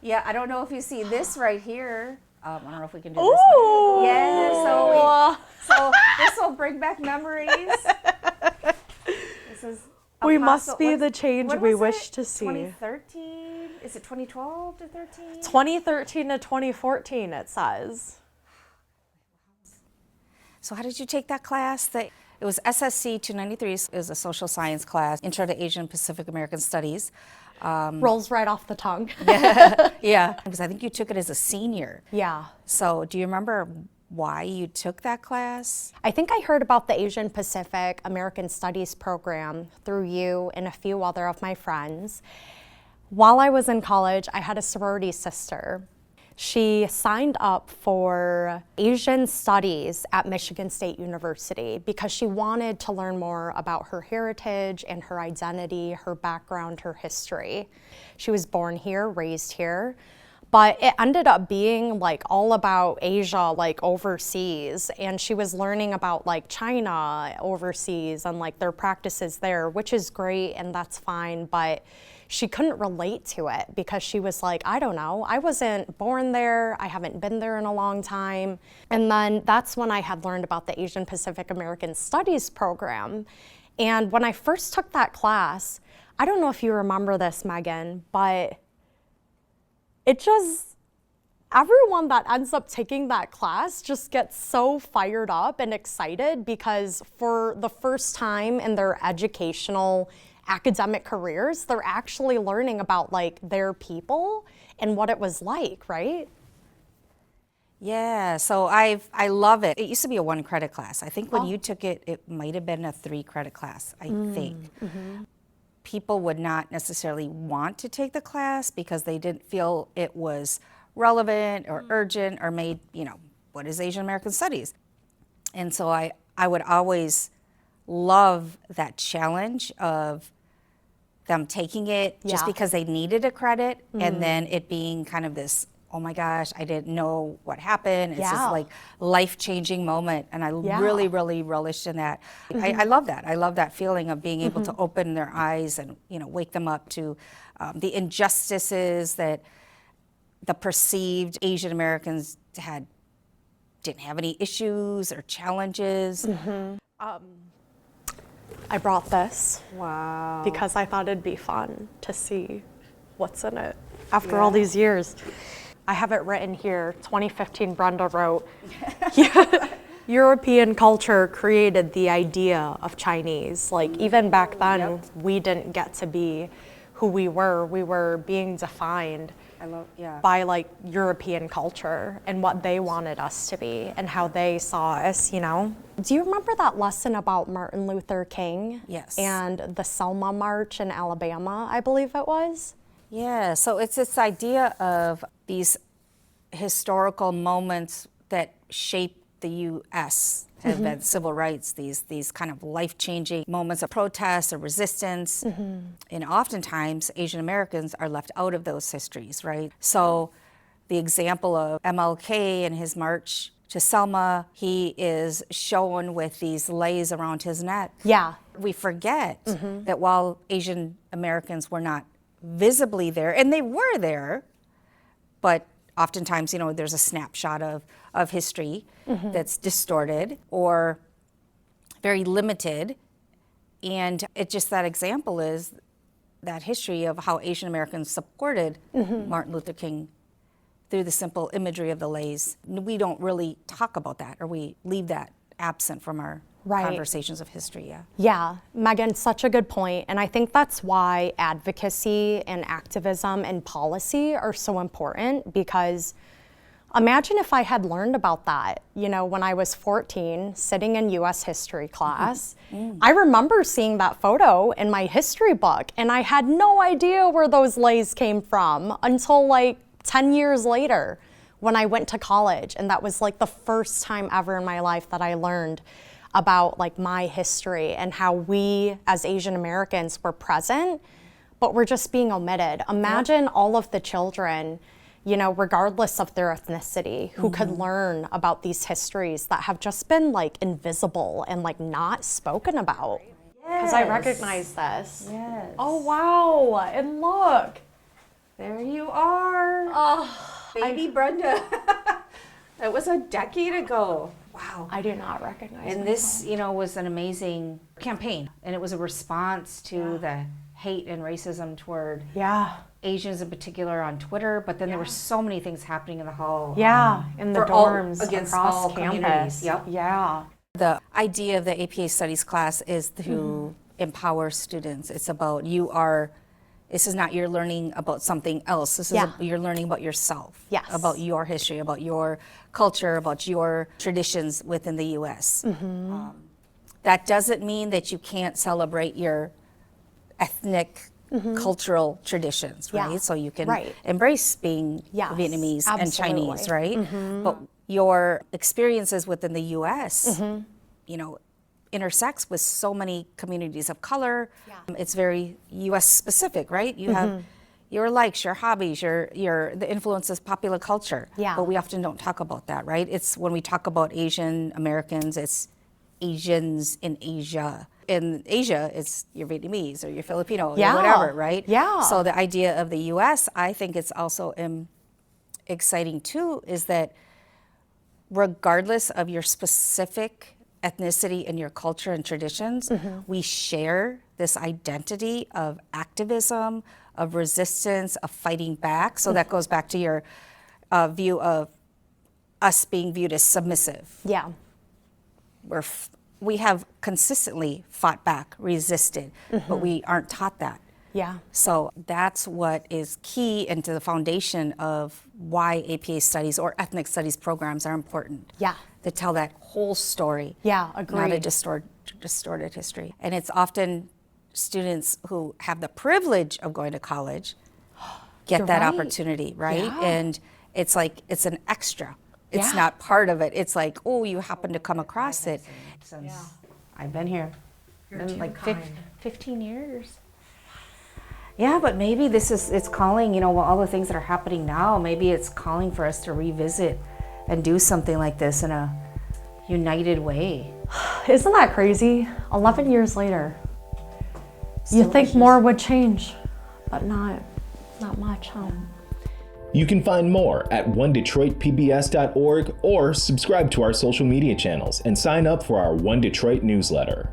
Yeah, I don't know if you see this right here. I don't know if we can do Ooh. this. Yeah, so this will bring back memories. This is we must be the change we wish to see. 2013? Is it 2012 to 13? 2013 to 2014, it says. So how did you take that class? It was SSC 293. It was a social science class, Intro to Asian Pacific American Studies. Rolls right off the tongue. Yeah, because I think you took it as a senior. Yeah. So do you remember why you took that class? I think I heard about the Asian Pacific American Studies program through you and a few other of my friends. While I was in college, I had a sorority sister. She signed up for Asian Studies at Michigan State University because she wanted to learn more about her heritage and her identity, her background, her history. She was born here, raised here, but it ended up being like all about Asia, like overseas. And she was learning about like China overseas and like their practices there, which is great and that's fine, but she couldn't relate to it because she was like, I don't know, I wasn't born there, I haven't been there in a long time. And then that's when I had learned about the Asian Pacific American Studies program. And when I first took that class, I don't know if you remember this, Meaghan, but everyone that ends up taking that class just gets so fired up and excited because for the first time in their educational academic careers, they're actually learning about like their people and what it was like, right? Yeah, so I love it. It used to be a 1 credit class. I think when you took it, it might have been a 3 credit class, I think. People would not necessarily want to take the class because they didn't feel it was relevant or urgent or made, what is Asian American Studies? And so I would always love that challenge of them taking it just because they needed a credit and then it being kind of this, oh my gosh, I didn't know what happened. It's this like life-changing moment and I really, really relished in that. I love that. I love that feeling of being able to open their eyes and wake them up to the injustices that the perceived Asian Americans didn't have any issues or challenges. I brought this. Wow. Because I thought it'd be fun to see what's in it after all these years. I have it written here, 2015 Brenda wrote, European culture created the idea of Chinese. Like even back then, we didn't get to be who we were being defined by like European culture and what they wanted us to be and how they saw us, Do you remember that lesson about Martin Luther King? Yes. And the Selma March in Alabama, I believe it was? Yeah, so it's this idea of these historical moments that shape the U.S. have been civil rights, these kind of life-changing moments of protest or resistance. And oftentimes, Asian Americans are left out of those histories, right? So the example of MLK and his march to Selma, he is shown with these leis around his neck. Yeah. We forget that while Asian Americans were not visibly there, and they were there, but oftentimes, there's a snapshot of history that's distorted or very limited. And that example is that history of how Asian Americans supported Martin Luther King through the simple imagery of the leis. We don't really talk about that, or we leave that absent from our conversations of history. Yeah, Meaghan, such a good point. And I think that's why advocacy and activism and policy are so important, because imagine if I had learned about that, when I was 14, sitting in US history class. I remember seeing that photo in my history book, and I had no idea where those leis came from until like 10 years later when I went to college. And that was like the first time ever in my life that I learned about like my history and how we as Asian Americans were present, but we're just being omitted. Imagine all of the children, regardless of their ethnicity, who could learn about these histories that have just been like invisible and like not spoken about. Because I recognize this. Yes. Oh wow, and look. There you are. Oh, Baby Brenda. That was a decade ago. Wow. I do not recognize And this, was an amazing campaign. And it was a response to the hate and racism toward Asians in particular on Twitter. But then there were so many things happening in the hall. Yeah, in the dorms, against across all campus. communities. Yep. Yeah. The idea of the APA Studies class is to empower students. It's about this is not you're learning about something else. This is you're learning about yourself, about your history, about your culture, about your traditions within the U.S. That doesn't mean that you can't celebrate your ethnic, cultural traditions, right? So you can embrace being Vietnamese and Chinese, right? But your experiences within the U.S., intersects with so many communities of color. It's very U.S. specific, right? You have your likes, your hobbies, the influences popular culture. But we often don't talk about that, right? It's when we talk about Asian Americans, it's Asians in Asia. In Asia, it's your Vietnamese or your Filipino or whatever, right? So the idea of the U.S., I think it's also exciting too, is that regardless of your specific ethnicity and your culture and traditions, we share this identity of activism, of resistance, of fighting back. So that goes back to your view of us being viewed as submissive. We have consistently fought back, resisted, but we aren't taught that. So that's what is key into the foundation of why APA studies or ethnic studies programs are important. To tell that whole story. Agreed. Not a distorted history. And it's often students who have the privilege of going to college get that opportunity, right? And it's like, it's an extra. It's not part of it. It's like, oh, you happen to come across it. Since I've been here. Been like 15 years. Yeah, but maybe it's calling, all the things that are happening now, maybe it's calling for us to revisit and do something like this in a united way. Isn't that crazy? 11 years later. You think more would change, but not much, huh? You can find more at onedetroitpbs.org or subscribe to our social media channels and sign up for our One Detroit newsletter.